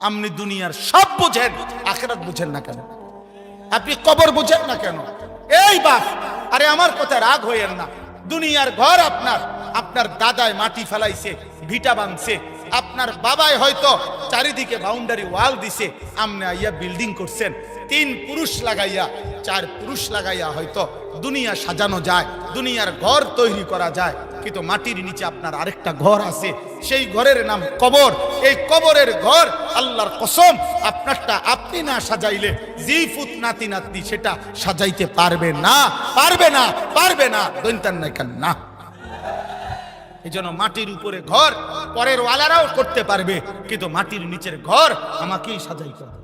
আপনি দুনিয়ার সব বুঝেন, আখিরাত বুঝেন না কেন? আপনি কবর বুঝেন না কেন? এই বাপ, আরে আমার কথা রাগ হইয়েন না। দুনিয়ার ঘর আপনার, আপনার দাদায় মাটি ফেলাইছে, ভিটা বাঁধছে, আপনার বাবাই হয়তো চারিদিকে বাউন্ডারি ওয়াল দিছে, আপনি আইয়া বিল্ডিং করছেন। 3 পুরুষ লাগাইয়া 4 পুরুষ লাগাইয়া হয়তো দুনিয়া সাজানো যায়, দুনিয়ার ঘর তৈরি করা যায়, কিন্তু মাটির নিচে আপনার আরেকটা ঘর আছে, সেই ঘরের নাম কবর। এই কবরের ঘর আল্লাহর কসম আপনারটা আপনি না সাজাইলে জিফুত নাতি নাতনি সেটা সাজাইতে পারবে না, পারবে না, পারবে না, দৈন্তান নাই কেন না। এই জন্য মাটির উপরে ঘর পরের ওয়ালারাও করতে পারবে, কিন্তু মাটির নিচের ঘর আমাকেই সাজাইতে হবে।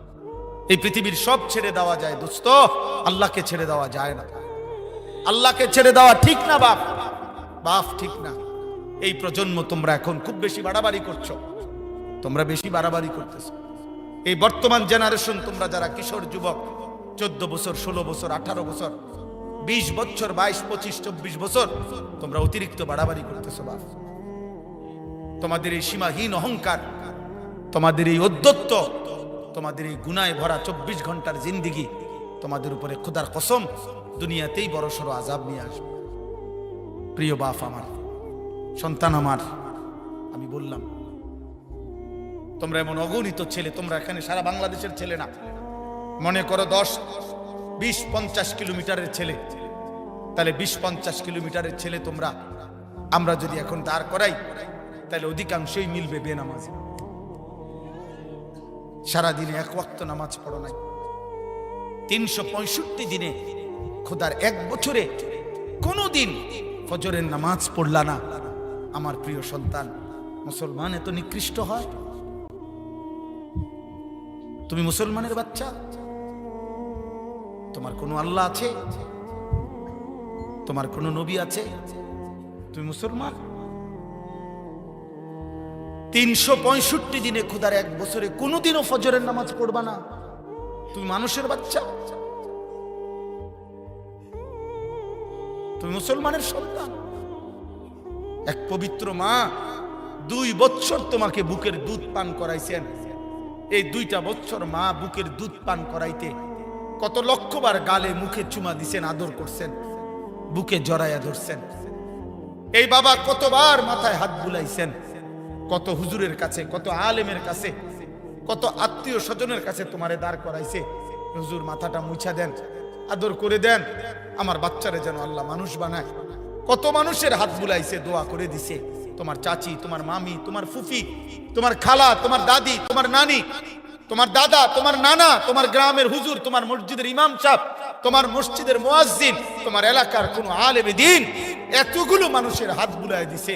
এই পৃথিবীর সব ছেড়ে দেওয়া যায় দোস্ত, আল্লাহকে ছেড়ে দেওয়া যায় না। আল্লাহকে ছেড়ে দেওয়া ঠিক না বাপ, বাপ ঠিক না। এই প্রজন্ম তোমরা এখন খুব বেশি বাড়াবাড়ি করছো, তোমরা বেশি বাড়াবাড়ি করতেছো। এই বর্তমান জেনারেশন, তোমরা যারা কিশোর যুবক, 14 বছর, 16 বছর, 18 বছর, 20 বছর, 22, 25, 24 বছর, তোমরা অতিরিক্ত বাড়াবাড়ি করতেছো বাপ। তোমাদের এই সীমাহীন অহংকার, তোমাদের এই অধ্যত্ব, তোমাদের এই গুনায় ভরা 24 ঘন্টার জিন্দিগি, তোমাদের উপরে খোদার কসম দুনিয়াতেই বড় সড় আযাব নিয়ে আসবে। প্রিয় বাপ আমার, সন্তান আমার, আমি বললাম তোমরা এমন অগণিত ছেলে, তোমরা এখানে সারা বাংলাদেশের ছেলে না, মনে করো 10, 20, 50 কিলোমিটারের ছেলে, তাহলে 20-50 কিলোমিটারের ছেলে তোমরা, আমরা যদি এখন দাঁড় করাই তাহলে অধিকাংশই মিলবে বেনামাজ। সারাদিনে 1 ওয়াক্ত নামাজ পড়ো নাই, 365 দিনে, খোদার 1 বছরে কোনোদিন ফজরের নামাজ পড়লা না। আমার প্রিয় সন্তান, মুসলমান এত নিকৃষ্ট হয়? তুমি মুসলমানের বাচ্চা, তোমার কোনো আল্লাহ আছে? তোমার কোনো নবী আছে? তুমি মুসলমান? 365 দিনে, খোদার 1 বছরে কোনোদিনও ফজরের নামাজ পড়বা না? তুমি মানুষের বাচ্চা? তুমি মুসলমানের সন্তান? এক পবিত্র মা 2 বছর তোমাকে বুকের দুধ পান করাইছেন। এই 2টা বছর মা বুকের দুধ পান করাইতে কত লক্ষবার গালে মুখে চুমা দিছেন, আদর করছেন, বুকে জড়াইয়া ধরছেন। এই বাবা কতবার মাথায় হাত বুলাইছেন, কত হুজুরের কাছে, কত আলেমের কাছে, কত আত্মীয় স্বজনের কাছে তোমারে দাঁড় করাইছে, হুজুর মাথাটা মুছা দেন, আদর করে দেন, আমার বাচ্চারে যেন আল্লাহ মানুষ বানায়। কত মানুষের হাত বুলাইছে, দোয়া করে দিছে, তোমার চাচি, তোমার মামি, তোমার ফুফি, তোমার খালা, তোমার দাদি, তোমার নানি, তোমার দাদা, তোমার নানা, তোমার গ্রামের হুজুর, তোমার মসজিদের ইমাম সাহেব, তোমার মসজিদের মুয়াজ্জিন, তোমার এলাকার কোন আলেমে দ্বীন, এতগুলো মানুষের হাত বুলাই দিছে।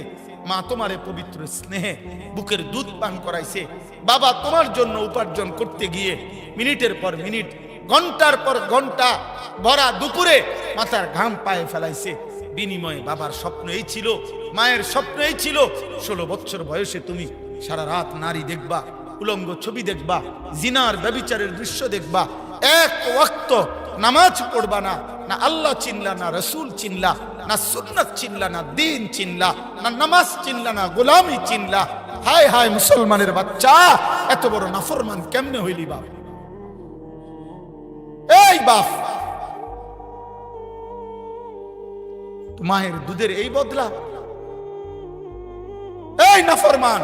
মা তোমারে পবিত্র স্নেহে বুকের দুধ পান করাইছে। বাবা তোমার জন্য উপার্জন করতে গিয়ে মিনিটের পর মিনিট, ঘন্টার পর ঘন্টা, ভরা দুপুরে মাথার ঘাম পায়ে ফেলাইছে। বিনিময়ে বাবার স্বপ্ন এই ছিল, মায়ের স্বপ্ন এই ছিল, 16 বছর বয়সে তুমি সারা রাত নারী দেখবা, উলঙ্গ ছবি দেখবা, জিনার ব্যভিচারের দৃশ্য দেখবা, 1 ওয়াক্ত নামাজ পড়বা না, না আল্লাহ চিনলা, না রসুল চিনলা, না সুন্নাত চিনলা, না দিন চিনলা, না নামাজ চিনলা, না গোলামি চিনলা। হায় হায় মুসলমানের বাচ্চা, এত বড় নাফরমান কেমনে হইলি বাপ? এই বাপ, মায়ের দুধের এই বদলা? এই নাফরমান,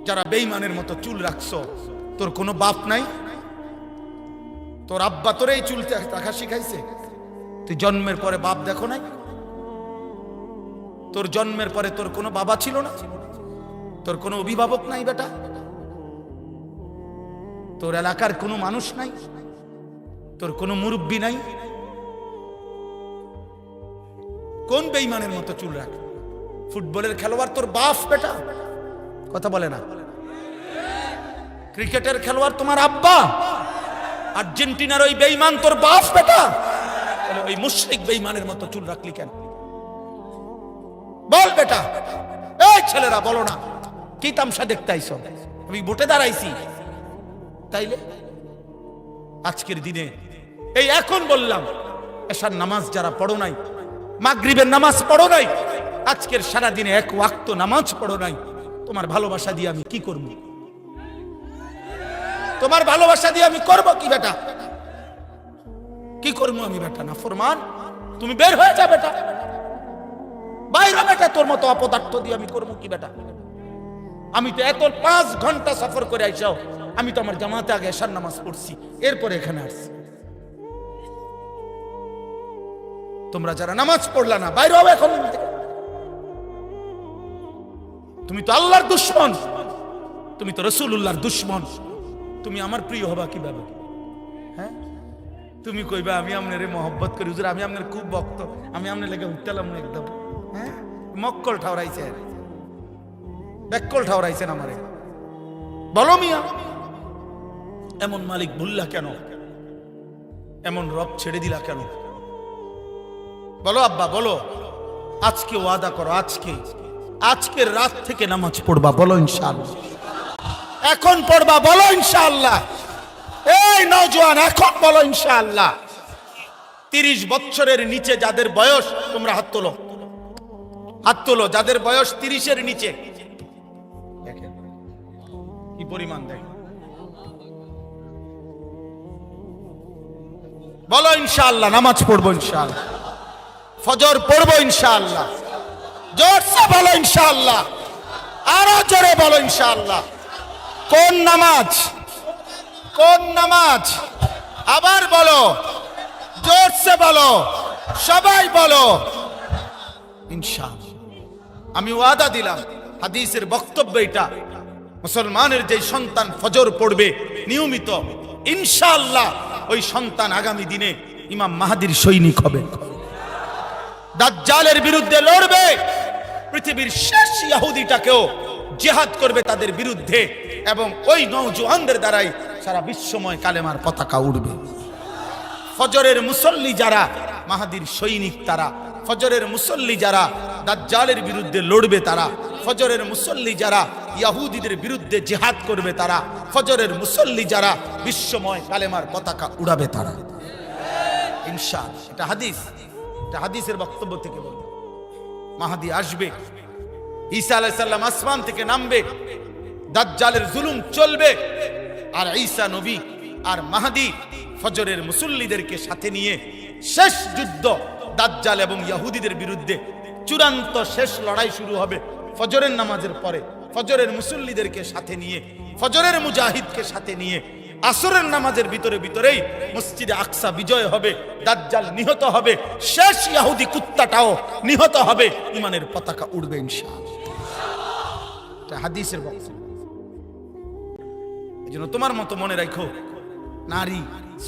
যারা বেঈমানের মতো চুল রাখছো, তোর কোনো বাপ নাই? তোর আব্বা তোর এই চুল রাখা শিখাইছে? তুই জন্মের পরে বাপ দেখো নাই? তোর জন্মের পরে তোর কোনো বাবা ছিল না? তোর কোনো অভিভাবক নাই বেটা? তোর এলাকার কোনো মানুষ নাই? তোর কোনো মুরব্বী নাই? কোন বেঈমানের মতো চুল রাখে? ফুটবলের খেলোয়াড় তোর বাপ বেটা? কথা বলে না। ক্রিকেটের খেলোয়াড় তোমার আব্বা? আর্জেন্টিনার ওই বেঈমান তোর বাপ বেটা? ওই মুশরিক বেঈমানের মতো চুল রাখলি কেন? বল বেটা। এই ছেলেরা বলো না, কি তামসা দেখতে আইছো? আমি ভোটে দাঁড়াইছি তাইলে? আজকের দিনে এই এখন বললাম, এশার নামাজ যারা পড়ো নাই, মাগরিবের নামাজ পড়ো নাই, আজকের সারা দিনে 1 ওয়াক্ত নামাজ পড়ো নাই, তোমার ভালোবাসা দিয়ে আমি কি করব? তোমার ভালোবাসা দিয়ে আমি করব কি বেটা? কি করবো আমি বেটা? না ফরমান, তুমি বের হয়ে যা বেটা, বাইরে বেটা, তোর মতো অপদার্থ দিয়ে আমি করবো কি বেটা? আমি তো এত 5 ঘন্টা সফর করে আইসাও, আমি তো আমার জামাতে আগে এশার নামাজ পড়ছি, এরপরে এখানে আসছি। তোমরা যারা নামাজ পড়লা না, বাইরে হবে এখন। তুমি তো আল্লাহর দুশমন, তুমি তো রাসূলুল্লাহর দুশমন, তুমি আমার প্রিয় হবা কিভাবে? হ্যাঁ, তুমি কইবা আমি আপনারে মহব্বত করি হুজুর, আমি আপনার খুব ভক্ত, আমি আপনার লেগে উঠতালাম একদম। হ্যাঁ, মক্কল ঠাউরাইছে, বেক্কল ঠাউরাইছেন আমারে। বলো মিয়া, এমন মালিক ভুললা কেন? এমন রব ছেড়ে দিলা কেন? বলো আব্বা, বলো। আজকে ওয়াদা করো, আজকের রাত থেকে নামাজ পড়বা, বলো ইনশাআল্লাহ। এখন পড়বা, বলো ইনশাআল্লাহ। এই নওজোয়ান, এখন বলো ইনশাআল্লাহ। 30 বছরের নিচে যাদের বয়স, তোমরা হাত তোলো, হাত তোলো যাদের বয়স 30-এর নিচে। দেখেন কি পরিমাণ, দেখেন। বলো ইনশাআল্লাহ নামাজ পড়বো, ইনশাআল্লাহ ফজর পড়বো, ইনশাআল্লাহ। জোরসে বলো ইনশাআল্লাহ, আরো জোরে বলো ইনশাআল্লাহ। কোন নামাজ? কোন নামাজ? আবার বলো, জোরসে বলো, সবাই বলো ইনশাআল্লাহ। আমি ওয়াদা দিলাম, হাদিসের বক্তব্য এটা, মুসলমানের যে সন্তান ফজর পড়বে নিয়মিত, ইনশাআল্লাহ ওই সন্তান আগামী দিনে ইমাম মাহদীর সৈনিক হবে, দাজ্জালের বিরুদ্ধে লড়বে, পৃথিবীর শেষ ইহুদিটাকেও জিহাদ করবে তাদের বিরুদ্ধে, এবং ওই নওজোয়ানদের দ্বারাই সারা বিশ্বময় কালেমার পতাকা উড়বে। ফজরের মুসল্লি যারা মাহদীর সৈনিক, তারা ফজরের মুসল্লি যারা দাজ্জালের বিরুদ্ধে লড়বে, তারা ফজরের মুসল্লি যারা ইহুদিদের বিরুদ্ধে জিহাদ করবে, তারা ফজরের মুসল্লি যারা বিশ্বময় কালেমার পতাকা উড়াবে, তারা ইনশাআল্লাহ। এটা হাদিস, এটা হাদিসের বক্তব্য থেকে বলবো। মাহদী আসবে, ঈসা আলাইহিস সালাম আসমান থেকে নামবে, দাজ্জালের জুলুম চলবে, আর ঈসা নবী আর মাহদী ফজরের মুসল্লিদেরকে সাথে নিয়ে শেষ যুদ্ধ দাজ্জাল এবং ইহুদিদের বিরুদ্ধে চূড়ান্ত শেষ লড়াই শুরু হবে ফজরের নামাজের পরে। ফজরের মুসল্লিদেরকে সাথে নিয়ে, ফজরের মুজাহিদকে সাথে নিয়ে আসরের নামাজের ভিতরেই মসজিদে আকসা বিজয় হবে, দাজ্জাল নিহত হবে, শেষ ইহুদি কুত্তাটাও নিহত হবে, ঈমানের পতাকা উড়বে ইনশাআল্লাহ। এটা হাদিসের বক্তব্য। এজন্য তোমার মতো মনে রাখো, নারী,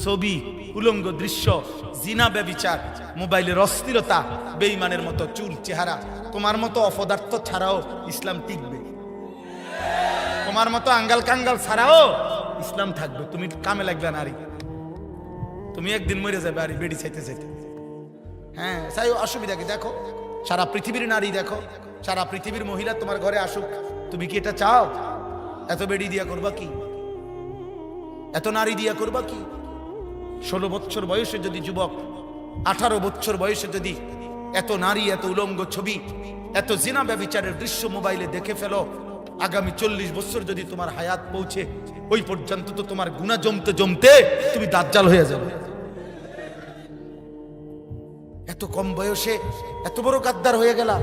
ছবি, উলঙ্গ দৃশ্য, জিনা, ব্যভিচার, মোবাইলের অস্থিরতা, বেঈমানের মতো চুল চেহারা, তোমার মতো অপদার্থ ছাড়াও ইসলাম টিকবে, তোমার মতো আঙ্গাল কাঙ্গাল ছাড়াও ইসলাম থাকবে। তুমি কামে লাগবে নারী, তুমি একদিন মরে যাবে আর বেড়ি চাইতে চাইতে। হ্যাঁ, চাই অসুবিধা কি? দেখো সারা পৃথিবীর নারী, দেখো সারা পৃথিবীর মহিলা তোমার ঘরে আসুক, তুমি কি এটা চাও? এত বেড়ি দিয়া করবা কি? এত নারী দিয়া করবা কি? 16 বছর বয়সে যদি যুবক, 18 বছর বয়সে যদি এত নারী, এত উলঙ্গ ছবি, এত জিনা ব্যভিচারের দৃশ্য মোবাইলে দেখে ফেলো, আগামী 40 বছর যদি তোমার হায়াত পৌঁছে, ওই পর্যন্ত তো তোমার গুনাহ জমতে জমতে তুমি দাজ্জাল হয়ে যাবে। এত কম বয়সে এত বড় গাদ্দার হয়ে গেলা,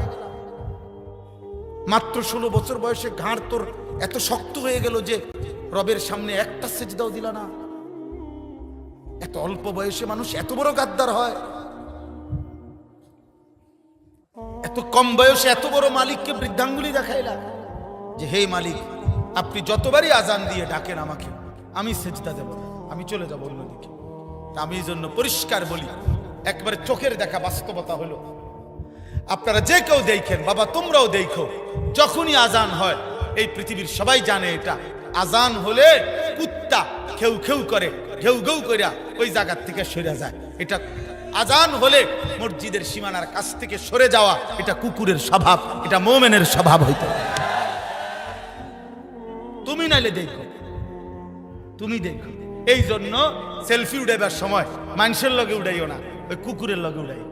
মাত্র 16 বছর বয়সে ঘাড় তোর এত শক্ত হয়ে গেল যে রবের সামনে একটা সিজদাও দিলা না। এত অল্প বয়সে মানুষ এত বড় গাদ্দার হয়? এত কম বয়সে এত বড় মালিককে বৃদ্ধাঙ্গুলি দেখাইলা যে হে মালিক, আপনি যতবারই আজান দিয়ে ডাকেন আমাকে, আমি সিজদা দেব না, আমি চলে যাব অন্যদিকে। আমি এই জন্য পরিষ্কার বলি, একবারে চোখের দেখা বাস্তবতা হলো, আপনারা যে কেউ দেখেন, বাবা তোমরাও দেখো, যখনই আজান হয়, এই পৃথিবীর সবাই জানে এটা, আজান হলে কুত্তা খেউ খেউ করে, ঘেউ ঘেউ কইরা ওই জায়গার থেকে সরে যায়। এটা আজান হলে মসজিদের সীমানার কাছ থেকে সরে যাওয়া, এটা কুকুরের স্বভাব, এটা মুমিনের স্বভাব হইতো। তুমি নাইলে দেখো, তুমি দেখো। এই জন্য সেলফি উঠাইবার সময় মানুষের লগে উঠাইও না, ওই কুকুরের লগে উঠাই।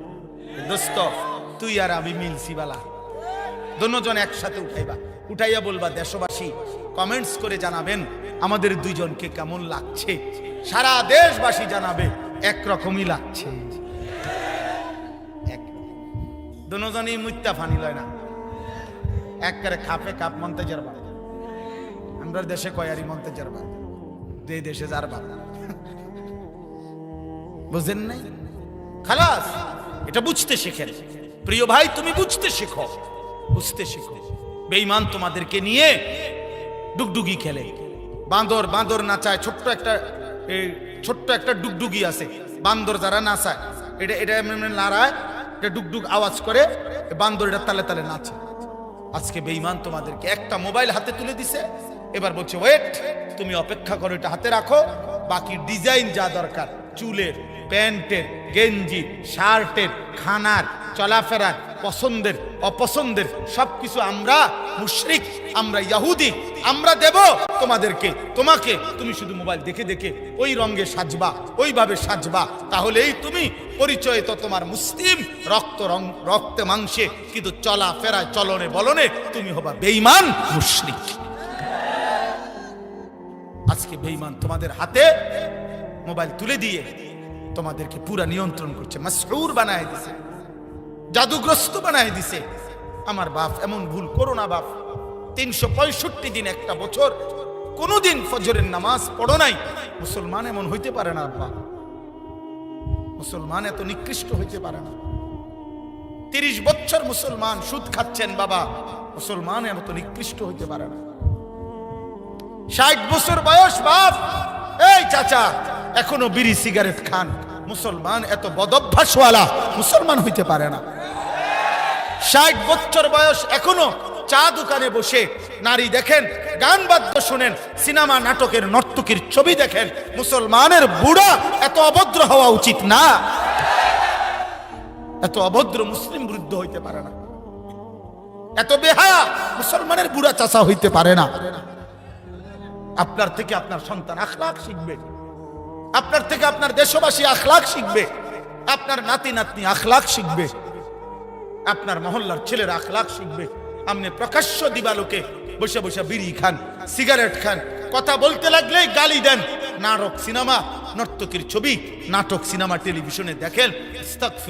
দোস্ত তুই আর আমি মিলছি বালা, দুজন একসাথে উঠাইবা, উঠাইয়া বলবা দেশবাসী কমেন্টস করে জানাবেন আমাদের দুইজনকে কেমন লাগছে সারা দেশবাসী জানাবে একরকমই লাগছে। দুজনই মুত্তা ফানি লয় না, একবারে খাপে কাপ মনতে যারবা। আমরা দেশে কয়ারি মনতে যারবা, যে দেশে যারবা, বুঝেন নাই? খালাস, এটা বুঝতে শেখেন। প্রিয় ভাই, তুমি বুঝতে শেখো, বুঝতে শেখো। বেঈমান তোমাদেরকে নিয়ে ডুগডুগি খেলে, বান্দর বান্দর নাচায়। ছোট্ট একটা ডুগডুগি আছে, বান্দর যারা নাচায়, এটা এটা নাড়ায়, এটা ডুগডুগ আওয়াজ করে, বান্দর এটা তালে তালে নাচে। আজকে বেঈমান তোমাদেরকে একটা মোবাইল হাতে তুলে দিছে, এবার বলছে ওয়েট, তুমি অপেক্ষা করো, এটা হাতে রাখো, বাকি ডিজাইন যা দরকার, চুলের, প্যান্টের, গেঞ্জি, শার্টের, খানার, চলাফেরার, পছন্দের অপছন্দের সবকিছু আমরা মুশরিক, আমরা ইহুদি, আমরা দেব তোমাদেরকে, তোমাকে। তুমি শুধু মোবাইল দেখে দেখে ওই রঙে সাজবা, ওইভাবে সাজবা, তাহলেই তুমি পরিচয় তো তোমার মুসলিম, রক্তে মাংসে, কিন্তু চলাফেরায় চলনে বলনে তুমি হবা বেঈমান মুশরিক। আজকে বেঈমান তোমাদের হাতে মোবাইল তুলে দিয়ে তোমাদেরকে পুরা নিয়ন্ত্রণ করছে, মাসহুর বানায় দিছে, জাদুগ্রস্ত বানায় দিছে। আমার বাপ, এমন ভুল করো না বাপ। 365 দিন, একটা বছর কোনদিন ফজরের নামাজ পড়ো নাই, মুসলমান এমন হইতে পারে না বাপ। মুসলমান এত নিকৃষ্ট হইতে পারে না। 30 বছর মুসলমান সুদ খাচ্ছেন বাবা, মুসলমান এত নিকৃষ্ট হইতে পারে না। 60 বছর বয়স বাপ, এই চাচা এখনো বিড়ি সিগারেট খান, মুসলমান এত বদভ্যাসওয়ালা মুসলমান হইতে পারে না। 60 বছর বয়স এখনো চা দোকানে বসে নারী দেখেন, গান বাদ্য শুনেন, সিনেমা নাটকের নর্তকীর ছবি দেখেন, মুসলমানের বুড়া এত অভদ্র হওয়া উচিত না। এত অভদ্র মুসলিম বৃদ্ধ হইতে পারে না, এত বেহায়া মুসলমানের বুড়া চাচা হইতে পারে না। আপনার থেকে আপনার সন্তান আখলাক শিখবে, আপনার থেকে আপনার দেশবাসী আখলাক শিখবে, আপনার নাতি নাতনি আখলাক শিখবে, আপনার মহল্লার ছেলেরা আখলাক শিখবে। আপনি প্রকাশ্য দিবালোকে বসে বসে বিড়ি খান, সিগারেট খান, কথা বলতে লাগলেই গালি দেন, নাটক সিনেমা নর্তকীর ছবি, নাটক সিনেমা টেলিভিশনে দেখেন। আস্তাগফিরুল্লাহ।